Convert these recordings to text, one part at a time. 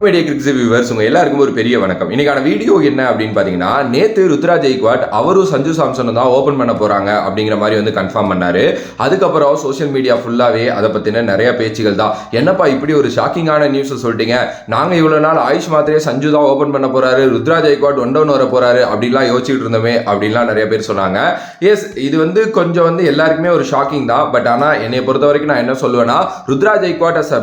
Media கிரிக்ஸ் viewers உங்க எல்லாருக்கும் ஒரு பெரிய வணக்கம். இன்னைக்கான வீடியோ என்ன அப்படின்னு பாத்தீங்கன்னா, நேத்து ருத்ராஜ் கெய்க்வாட் அவரும் சஞ்சு சாம்சனும் தான் ஓபன் பண்ண போறாங்க அப்படிங்கிற மாதிரி வந்து கன்ஃபார்ம் பண்ணாரு. அதுக்கப்புறம் சோசியல் மீடியா ஃபுல்லாவே அதை பத்தின நிறைய பேச்சுகள் தான். என்னப்பா இப்படி ஒரு ஷாக்கிங்கான நியூஸ் சொல்லிட்டீங்க, நாங்க இவ்வளவு நாள் ஆயுஷ் மாத்திரே சஞ்சு தான் ஓபன் பண்ண போறாரு, ருத்ராஜ் கெய்க்வாட் ஒன் டவுன் வர போறாரு அப்படின்லாம் யோசிச்சுட்டு இருந்தோமே அப்படின்லாம் நிறைய பேர் சொன்னாங்க. எஸ், இது வந்து கொஞ்சம் வந்து எல்லாருக்குமே ஒரு ஷாக்கிங் தான். பட் ஆனா என்னை பொறுத்த வரைக்கும் நான் என்ன சொல்லுவேன்னா, ருத்ராஜ் கெய்க்வாட் அஸ்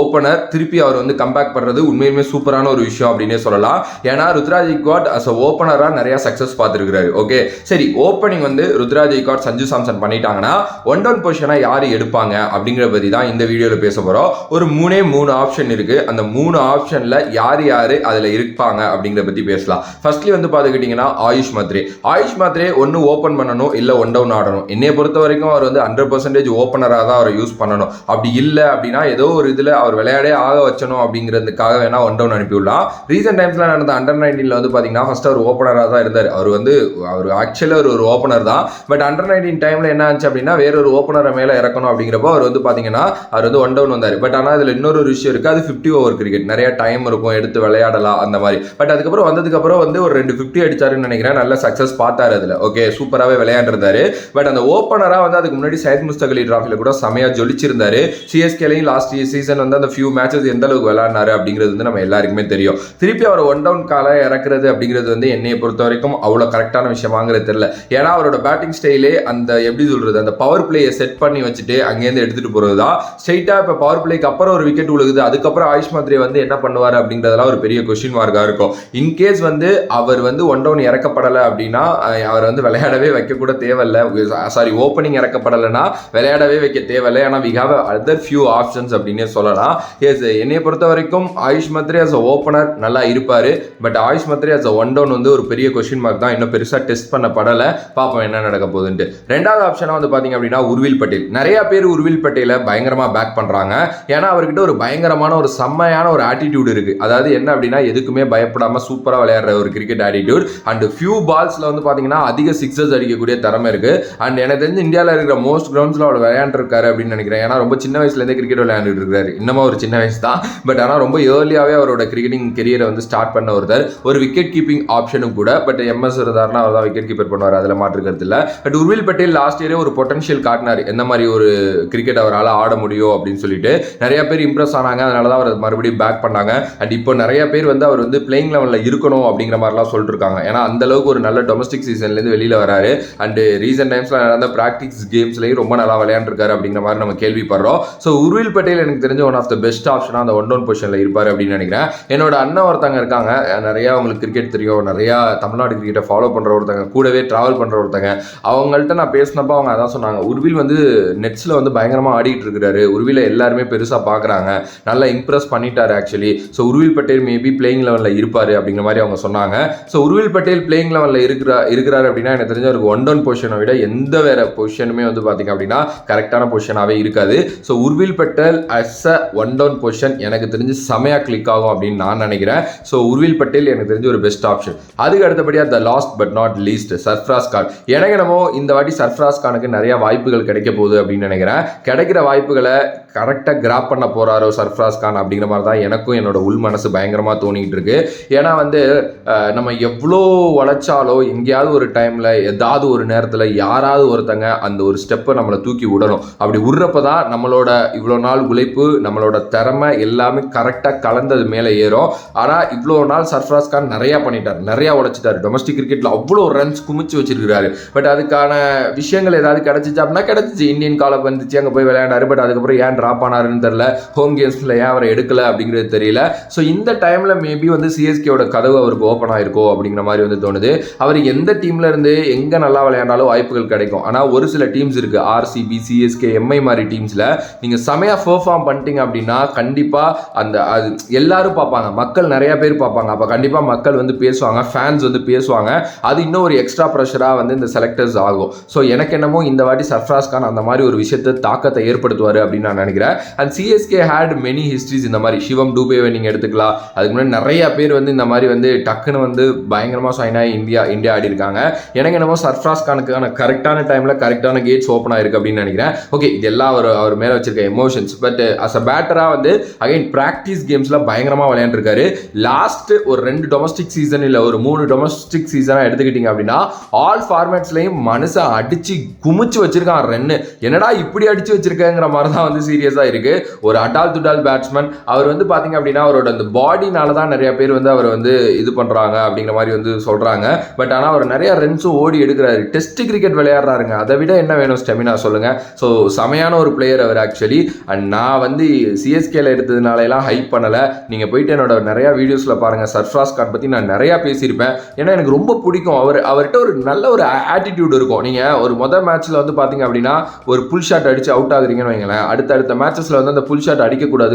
ஓபனர் திருப்பி அவர் வந்து கம்பேக் உண்மையுமே சூப்பரான ஒரு விஷயம் அப்படின்னே சொல்லலாம். ஏன்னா ருத்ராஜ் கெய்க்வாட் அஸ் ஓபனரா நிறைய சக்சஸ் பார்த்துருக்காரு. ஓகே, சரி, ஓப்பனிங் வந்து ருத்ராஜ் கெய்க்வாட் சஞ்சு சாம்சன் பண்ணிட்டாங்கன்னா ஒன் டவுன் பொசிஷனை யாரு எடுப்பாங்க அப்படிங்கிற பத்தி தான் இந்த வீடியோல பேச போறோம். ஒரு மூணு ஆப்ஷன் இருக்கு. அந்த 3 ஆப்ஷன்ல யாரு அதுல இருப்பாங்க அப்படிங்கிற பத்தி பேசலாம். ஃபர்ஸ்ட்லி வந்து பாத்துக்கிட்டீங்கன்னா ஆயுஷ் மாத்ரே ஒன்னு ஓபன் பண்ணணும், இல்ல ஒன் டவுன் ஆடணும். என்னைய பொறுத்த வரைக்கும் அவர் வந்து 100% ஓப்பனரா தான் அவரை யூஸ் பண்ணணும். அப்படி இல்லை அப்படின்னா ஏதோ ஒரு இதுல அவர் விளையாடே ஆக வச்சணும் அப்படிங்கிறதுக்காக வேணா ஒன் டவுன் அனுப்பிவிடலாம். ரீசென்ட் டைம்ஸ்ல நடந்த அண்டர் 19 வந்து பாத்தீங்கன்னா ஃபர்ஸ்ட் அவர் ஓப்பனராக தான் இருந்தார். அவர் ஆக்சுவலா ஒரு ஓப்பனர் தான். பட் அண்டர் 19 டைம்ல என்ன ஆச்சு அப்படின்னா வேற ஒரு ஓப்பனரை மேல இறக்கணும் அப்படிங்கிறப்போ அவர் வந்து பாத்தீங்கன்னா அவர் வந்து ஒன் டவுன் வந்தார். பட் ஆனால் இதுல இன்னொரு விஷயம் இருக்கு, அது 50 ஓவர் கிரிக்கெட், நிறைய டைம் இருக்கும், எடுத்து விளையாடலாம் அந்த மாதிரி. பட் அதுக்கப்புறம் வந்ததுக்கு அப்புறம் வந்து ஒரு 2 50 அடிச்சாருன்னு நினைக்கிறேன். நல்ல சக்சஸ் பார்த்தாரு அதுல. ஓகே, சூப்பராகவே விளையாண்டுருந்தாரு. பட் அந்த ஓப்பனரா வந்து அதுக்கு முன்னாடி சையத் முஸ்தக் அலி டிராஃபில கூட செமையா ஜொலிச்சிருந்தாரு. சிஎஸ்கேலையும் லாஸ்ட் சீசன் வந்து அந்த ஃபியூ மேட்சஸ் எந்த அளவுக்கு விளையாடினாரு அப்படிங்கிறது வந்து நம்ம எல்லாருக்குமே தெரியும். திருப்பி அவர் ஒன் டவுன் கால இறக்குறது அப்படிங்கிறது வந்து என்னைய பொறுத்த வரைக்கும் அவ்வளவு கரெக்டான விஷயமாங்கிறது தெரியல. ஏன்னா அவரோட பேட்டிங் ஸ்டைலே அந்த எப்படி சொல்றது, அந்த பவர் பிளேயை செட் பண்ணி வச்சுட்டு அங்கேருந்து எடுத்துட்டு போறதுதான். ஸ்ட்ரைட்டா இப்ப பவர் பிளேக்கு அப்புறம் ஒரு விக்கெட் உழுகுது, அதுக்கப்புறம் ஆயுஷ் மாத்ரே வந்து என்ன பண்ணுவார் அப்படிங்கிறதெல்லாம் ஒரு பெரிய கொஸ்டின் மார்க்கா இருக்கும். இன்கேஸ் வந்து அவர் வந்து ஒன் டவுன் இறக்கப்படலை அப்படின்னா அவர் வந்து விளையாடவே வைக்க கூட தேவையில்லை. சாரி, ஓப்பனிங் இறக்கப்படலைன்னா விளையாடவே வைக்க தேவையில்லை. ஏன்னா we have other few options அப்படின்னே சொல்லலாம். எஸ், என்னைய பொறுத்த வரைக்கும் Ayush Mhatre as a opener நல்லா இருப்பாரு. But Ayush Mhatre as a one down வந்து ஒரு பெரிய கொஸ்டின் மார்க் தான். இன்னும் பெருசா டெஸ்ட் பண்ணப்படல, பாப்போம் என்ன நடக்க போகுதுன்ட்டு. ரெண்டாவது ஆப்ஷனா வந்து பாத்தீங்க அப்படின்னா உர்வில் பட்டேல். நிறைய பேர் உர்வில் பட்டேலை பயங்கரமா பேக் பண்றாங்க. ஏன்னா அவர்கிட்ட ஒரு பயங்கரமான ஒரு செம்மையான ஒரு ஆட்டிடியூட் இருக்கு. அதாவது என்ன அப்படின்னா எதுக்குமே பயப்படாம சூப்பரா விளையாடுற ஒரு கிரிக்கெட் ஆட்டிடியூட். அண்ட் ஃபியூ பால்ஸ்ல வந்து பாத்தீங்கன்னா அதிக சிக்ஸஸ் அடிக்கக்கூடிய திறமை இருக்கு. அண்ட் எனக்கு தெரிஞ்சு இந்தியாவில் இருக்கிற மோஸ்ட் கிரவுண்ட்ஸ்ல அவர் விளையாண்டுருக்காரு அப்படின்னு நினைக்கிறேன். ஏன்னா ரொம்ப சின்ன வயசுல இருந்தே கிரிக்கெட் விளையாண்டுட்டு இருக்காரு. இன்னமும் ஒரு சின்ன வயசு தான். பட் ஆனால் ரொம்ப ஏர்லியாவே அவரோட கிரிக்கெட்டிங் கெரியரை வந்து ஸ்டார்ட் பண்ண ஒருத்தர். ஒரு விக்கெட் கீப்பிங் ஆப்ஷனும் கூட. பட் எம்எஸ் இருந்தாருன்னா அவர் தான் விக்கெட் கீப்பர் பண்ணுவார், அதில் மாற்றுக்கிறது இல்லை. பட் உர்வில் பட்டேல் லாஸ்ட் இயரே ஒரு பொட்டன்ஷியல் காட்டினார், எந்த மாதிரி ஒரு கிரிக்கெட் அவரால் ஆட முடியும் அப்படின்னு சொல்லிட்டு. நிறைய பேர் இம்ப்ரெஸ் ஆனாங்க, அதனால தான் அவர் மறுபடியும் பேக் பண்ணாங்க. அண்ட் இப்போ நிறைய பேர் வந்து அவர் வந்து பிளேயிங் லெவலில் இருக்கணும் அப்படிங்கிற மாதிரிலாம் சொல்லிட்டு இருக்காங்க. ஏன்னா அந்த அளவுக்கு ஒரு நல்ல டொமஸ்டிக் சீசன்லேருந்து வெளியில் வராரு. அண்ட் ரீசென்ட் டைம்ஸ்ல நடந்த பிராக்டிஸ் கேம்ஸ்லையும் ரொம்ப நல்லா விளையாண்டுருக்காரு அப்படிங்கிற மாதிரி நம்ம கேள்விப்படுறோம். ஸோ உர்வில் பட்டேல் எனக்கு தெரிஞ்ச ஒன் ஆஃப் த பெஸ்ட் ஆப்ஷனா அந்த ஒன் டவுன் பொசிஷன்ல இருப்பாரு அப்படின்னு நினைக்கிறேன். என்னோட அண்ணன் ஒருத்தங்க இருக்காங்க, நிறைய அவங்களுக்கு கிரிக்கெட் தெரியும், நிறைய தமிழ்நாடு கிரிக்கெட்டை ஃபாலோ பண்ற ஒருத்தங்க, கூடவே டிராவல் பண்ற ஒருத்தங்க. அவங்கள்ட்ட நான் பேசினப்போ அவங்க அதான் சொன்னாங்க, உர்வில் வந்து நெட்ஸ்ல வந்து பயங்கரமா ஆடிட்டு இருக்கிறாரு, உர்வில எல்லாருமே பெருசா பாக்குறாங்க, நல்லா இம்ப்ரெஸ் பண்ணிட்டாரு actually. So Urvil Patel maybe playing லெவல்ல இருப்பாரு அப்படிங்கிற மாதிரி அவங்க சொன்னாங்க. ஸோ உர்வில் பட்டேல் பிளேயிங் லெவல்ல இருக்கிறாரு அப்படின்னா எனக்கு தெரிஞ்ச ஒரு ஒன் டவுன் பொசிஷனை விட எந்த வேற பொசிஷனுமே வந்து பாத்தீங்க அப்படின்னா கரெக்டான பொசிஷனாவே இருக்காது. So Urvil Patel as a one down position எனக்கு தெரிஞ்சு செமையா கிளிக் ஆகும் அப்படின்னு நான் நினைக்கிறேன். ஸோ உர்வில் பட்டேல் எனக்கு தெரிஞ்ச ஒரு பெஸ்ட் ஆப்ஷன். அதுக்கு அடுத்தபடியாக the last but not least Sarfaraz Khan. எனக்கு என்னமோ இந்த வாட்டி சர்ஃப்ராஸ் கானுக்கு நிறைய வாய்ப்புகள் கிடைக்க போகுது அப்படின்னு நினைக்கிறேன். கிடைக்கிற வாய்ப்புகளை கரெக்டாக கிராப் பண்ண போறாரோ சர்ஃப்ராஸ் கான் அப்படிங்கிற மாதிரி தான் எனக்கும் என்னோட உள் மனசு பயங்கரமா தோணிட்டு இருக்கு. ஏன்னா வந்து நம்ம எவ்வளோ உழைச்சாலோ எங்கேயாவது ஒரு டைம்ல ஏதாவது ஒரு நேரத்தில் யாராவது ஒருத்தங்க அந்த ஒரு ஸ்டெப்பை நம்மளை தூக்கி விடணும். அப்படி விடுறப்பதான் நம்மளோட இவ்வளோ நாள் உழைப்பு, நம்மளோட திறமை எல்லாமே கரெக்டாக கலந்தது மேலே ஏறும். ஆனால் இவ்வளோ நாள் சர்ஃப்ராஸ் கான் நிறைய பண்ணிட்டார், நிறைய உழைச்சிட்டாரு. டொமஸ்டிக் கிரிக்கெட்ல அவ்வளோ ரன்ஸ் குமிச்சு வச்சிருக்காரு. பட் அதுக்கான விஷயங்கள் ஏதாவது கிடைச்சிச்சு அப்படின்னா கிடைச்சிச்சு. இந்தியன் காலப் வந்துச்சு, அங்கே போய் விளையாண்டாரு. பட் அதுக்கப்புறம் ஏன் ட்ராப் ஆனாருன்னு தெரியல, ஹோம் கேம்ஸ்ல ஏன் அவரை எடுக்கல அப்படிங்கிறது தெரியல. ஸோ இந்த டைம்ல மேபி வந்து சிஎஸ்கேவோட கதவு அவருக்கு ஓப்பன் ஆயிருக்கோ அப்படிங்கிற மாதிரி வந்து தோணுது. அவர் எந்த டீம்ல இருந்து எங்க நல்லா விளையாண்டாலும் வாய்ப்புகள் கிடைக்கும். ஆனால் ஒரு சில டீம்ஸ் இருக்கு, ஆர்சிபி, சிஎஸ்கே, எம்ஐ மாதிரி டீம்ஸ்ல நீங்க செமையா பெர்ஃபார்ம் பண்ணிட்டீங்க அப்படின்னா கண்டிப்பா அந்த அது எல்லாரும் பார்ப்பாங்க, மக்கள் நிறைய பேர் பார்ப்பாங்க. அப்போ கண்டிப்பா மக்கள் வந்து பேசுவாங்க, ஃபேன்ஸ் வந்து பேசுவாங்க. அது இன்னும் ஒரு எக்ஸ்ட்ரா ப்ரெஷரா வந்து இந்த செலக்டர்ஸ் ஆகும். ஸோ எனக்கு என்னமோ இந்த வாட்டி சர்ஃப்ராஸ் கான் அந்த மாதிரி ஒரு விஷயத்தை தாக்கத்தை ஏற்படுத்துவாரு அப்படின்னு நான் நினைக்கிறேன். நினைக்கிறேன். And CSK had many histories இந்த மாதிரி. சிவம் டூபேவை நீங்கள் எடுத்துக்கலாம். அதுக்கு முன்னாடி நிறைய பேர் வந்து இந்த மாதிரி வந்து டக்குன்னு வந்து பயங்கரமாக சைன் ஆகி இந்தியா ஆடி இருக்காங்க. எனக்கு என்னமோ சர்ஃப்ராஸ் கானுக்கான கரெக்டான டைமில் கரெக்டான கேட்ஸ் ஓப்பன் ஆயிருக்கு அப்படின்னு நினைக்கிறேன். ஓகே, இதெல்லாம் அவர் மேலே வச்சிருக்க எமோஷன்ஸ். பட் அஸ் அ பேட்டராக வந்து அகைன் ப்ராக்டிஸ் கேம்ஸில் பயங்கரமாக விளையாண்டுருக்காரு. லாஸ்ட் ஒரு 2 டொமஸ்டிக் சீசன் இல்லை ஒரு 3 டொமஸ்டிக் சீசனாக எடுத்துக்கிட்டீங்க அப்படின்னா ஆல் ஃபார்மேட்ஸ்லையும் மனுஷன் அடிச்சு குமிச்சு வச்சிருக்கான் ரன்னு. என்னடா இப்படி அடிச்சு வச்சிருக்கங்கிற மாதிரி தான் வந்து சீரியஸாக இருக்கு. ஒரு அடால் துடால் பேட்ஸ்மேன். அவர் வந்து பார்த்தீங்க அப்படின்னா அவரோட அந்த பாடினால தான் நிறைய பேர் வந்து அவர் வந்து இது பண்ணுறாங்க அப்படிங்கிற மாதிரி வந்து சொல்கிறாங்க. பட் ஆனால் அவர் நிறைய ரன்ஸும் ஓடி எடுக்கிறாரு. டெஸ்ட் கிரிக்கெட் விளையாடுறாருங்க. அதை விட என்ன வேணும் ஸ்டெமினா சொல்லுங்க. ஸோ செமையான ஒரு பிளேயர் அவர் ஆக்சுவலி. அண்ட் நான் வந்து சிஎஸ்கேல எடுத்ததுனால ஹைப் பண்ணலை. நீங்கள் போயிட்டு என்னோட நிறையா வீடியோஸில் பாருங்கள். சர்ஃப்ராஸ் கான் பற்றி நான் நிறையா பேசியிருப்பேன். ஏன்னா எனக்கு ரொம்ப பிடிக்கும். அவர்கிட்ட ஒரு நல்ல ஒரு ஆட்டிடியூட் இருக்கும். நீங்கள் ஒரு முதல் மேட்ச்சில் வந்து பார்த்தீங்க அப்படின்னா ஒரு புல் ஷாட் அடித்து அவுட் ஆகுறீங்கன்னு வைங்களேன். அடுத்த மேட்சஸில் வந்து அந்த புல் ஷாட் அடிக்கக்கூடாது,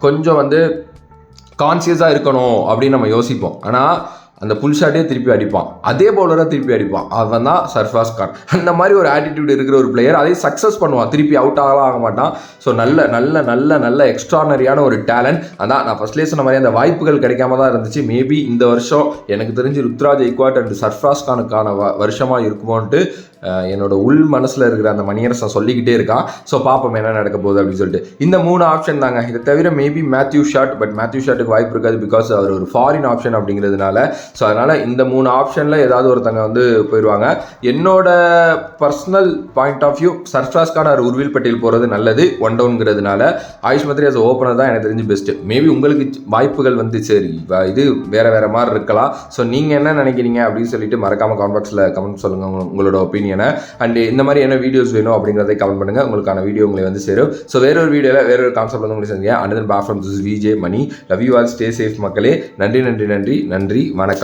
கொஞ்சம் வந்து கான்சியஸாக இருக்கணும் அப்படின்னு நம்ம யோசிப்போம். ஆனால் அந்த புல் ஷாட்டே திருப்பி அடிப்பான், அதே பவுலராக திருப்பி அடிப்பான். அவன் தான் சர்ஃப்ராஸ் கான். அந்த மாதிரி ஒரு ஆட்டிடியூட் இருக்கிற ஒரு பிளேயர். அதை சக்ஸஸ் பண்ணுவான், திருப்பி அவுட் ஆக மாட்டான். ஸோ நல்ல எக்ஸ்ட்ரானரியான ஒரு டேலண்ட். அதான் நான் ஃபர்ஸ்ட்லேயே சொன்ன மாதிரி அந்த வாய்ப்புகள் கிடைக்காம தான் இருந்துச்சு. மேபி இந்த வருஷம் எனக்கு தெரிஞ்சு ருத்ராஜ் கெய்க்வாட் அண்ட் சர்ஃப்ராஸ் கானுக்கான வருஷமாக இருக்குமோன்ட்டு என்னோட உள் மனசில் இருக்கிற அந்த மணியரசன் சொல்லிக்கிட்டே இருக்கான். ஸோ பார்ப்போம் என்ன நடக்க போகுது அப்படின்னு சொல்லிட்டு. இந்த 3 ஆப்ஷன் தாங்க. இதை தவிர maybe Matthew Short. But Matthew ஷாட்டுக்கு வாய்ப்பு இருக்காது, பிகாஸ் அவர் ஒரு ஃபாரின் ஆப்ஷன் அப்படிங்கிறதுனால. ஸோ அதனால் இந்த 3 ஆப்ஷனில் ஏதாவது ஒருத்தங்க வந்து போயிடுவாங்க. என்னோட personal point of view Sarfaraz Khan or Urvil Patel போகிறது நல்லது, 1 டவுன்ங்கிறதுனால. ஆயுஷ் மத்ரி as ஓப்பனர் தான் எனக்கு தெரிஞ்சு பெஸ்ட்டு. மேபி உங்களுக்கு வாய்ப்புகள் வந்து சரி இது வேறு மாதிரி இருக்கலாம். ஸோ நீங்கள் என்ன நினைக்கிறீங்க அப்படின்னு சொல்லிட்டு மறக்காமல் கமெண்ட் பாக்ஸில் கமெண்ட் சொல்லுங்கள் உங்களோட ஒப்பீனியனை. அண்ட் இந்த மாதிரி என்ன வீடியோஸ் வேணும் அப்படிங்கிறதை கமெண்ட் பண்ணுங்கள். உங்களுக்கான வீடியோ உங்களை வந்து சேரும். ஸோ வேறொரு வீடியோவில் வேறொரு கான்செப்ட் வந்து உங்களுக்கு செஞ்சேன். And then back from this VJ Mani. Love you all, stay safe மக்களே. நன்றி, வணக்கம்.